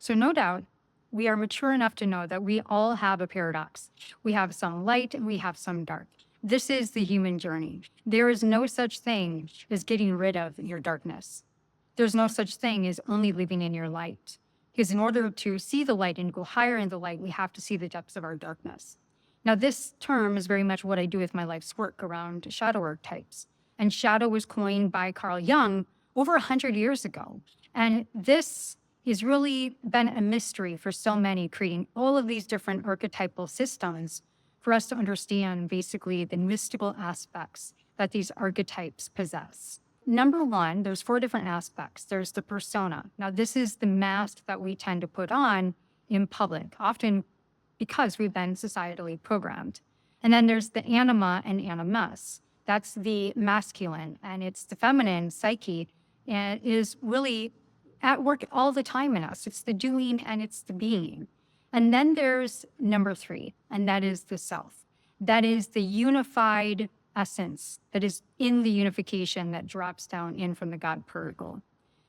So no doubt, we are mature enough to know that we all have a paradox. We have some light and we have some dark. This is the human journey. There is no such thing as getting rid of your darkness. There's no such thing as only living in your light. Because in order to see the light and go higher in the light, we have to see the depths of our darkness. Now, this term is very much what I do with my life's work around shadow archetypes. And shadow was coined by Carl Jung over 100 years ago. And this has really been a mystery for so many, creating all of these different archetypal systems for us to understand basically the mystical aspects that these archetypes possess. Number one, there's 4 different aspects. There's the persona. Now, this is the mask that we tend to put on in public, often because we've been societally programmed. And then there's the anima and animus. That's the masculine, and it's the feminine psyche, and it is really at work all the time in us. It's the doing and it's the being. And then there's number 3, and that is the self. That is the unified essence that is in the unification that drops down in from the God particle.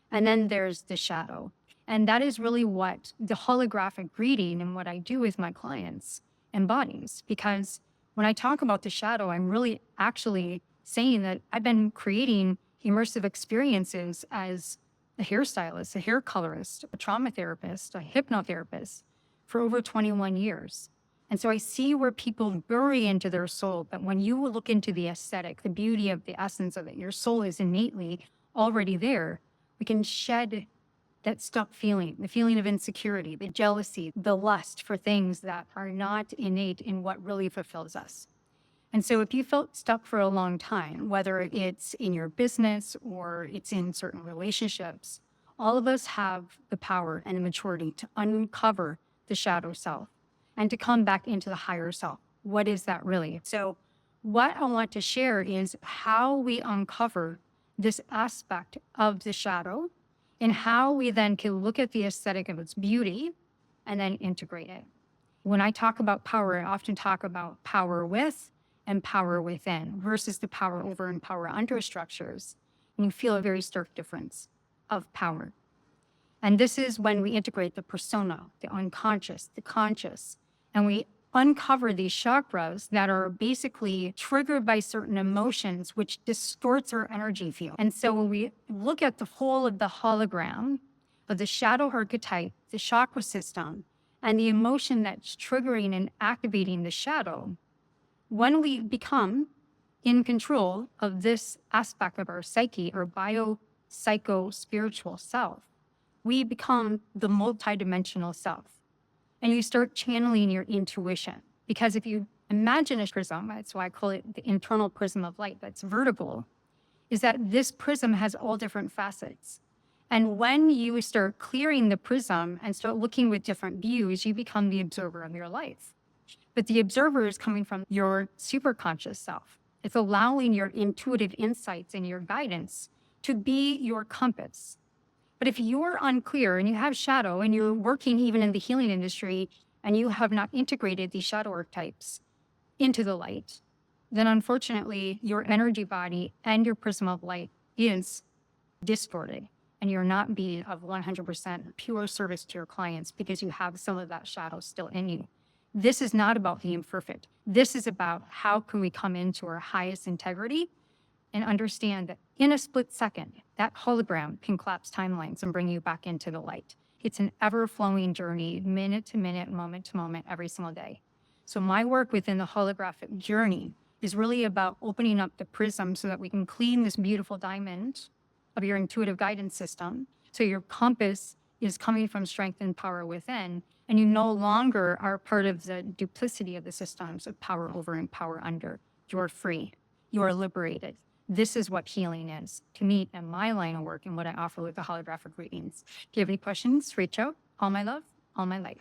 And then there's the shadow. And that is really what the holographic reading and what I do with my clients embodies. Because when I talk about the shadow, I'm really actually saying that I've been creating immersive experiences as a hairstylist, a hair colorist, a trauma therapist, a hypnotherapist for over 21 years. And so I see where people bury into their soul. But when you look into the aesthetic, the beauty of the essence of it, your soul is innately already there. We can shed that stuck feeling, the feeling of insecurity, the jealousy, the lust for things that are not innate in what really fulfills us. And so if you felt stuck for a long time, whether it's in your business or it's in certain relationships, all of us have the power and the maturity to uncover the shadow self and to come back into the higher self. What is that really? So what I want to share is how we uncover this aspect of the shadow and how we then can look at the aesthetic of its beauty and then integrate it. When I talk about power, I often talk about power with and power within versus the power over and power under structures. And you feel a very stark difference of power. And this is when we integrate the persona, the unconscious, the conscious, and we uncover these chakras that are basically triggered by certain emotions, which distorts our energy field. And so when we look at the whole of the hologram of the shadow archetype, the chakra system, and the emotion that's triggering and activating the shadow, when we become in control of this aspect of our psyche, or bio-psycho-spiritual self, we become the multidimensional self. And you start channeling your intuition. Because if you imagine a prism, that's why I call it the internal prism of light that's vertical, is that this prism has all different facets. And when you start clearing the prism and start looking with different views, you become the observer of your life. But the observer is coming from your superconscious self. It's allowing your intuitive insights and your guidance to be your compass. But if you're unclear and you have shadow and you're working even in the healing industry and you have not integrated these shadow archetypes into the light, then unfortunately your energy body and your prism of light is distorted and you're not being of 100% pure service to your clients because you have some of that shadow still in you. This is not about being perfect. This is about how can we come into our highest integrity and understand that in a split second, that hologram can collapse timelines and bring you back into the light. It's an ever-flowing journey, minute to minute, moment to moment, every single day. So my work within the holographic journey is really about opening up the prism so that we can clean this beautiful diamond of your intuitive guidance system. So your compass is coming from strength and power within, and you no longer are part of the duplicity of the systems of power over and power under. You're free. You are liberated. This is what healing is to me and my line of work and what I offer with the holographic readings. If you have any questions, reach out. All my love, all my light.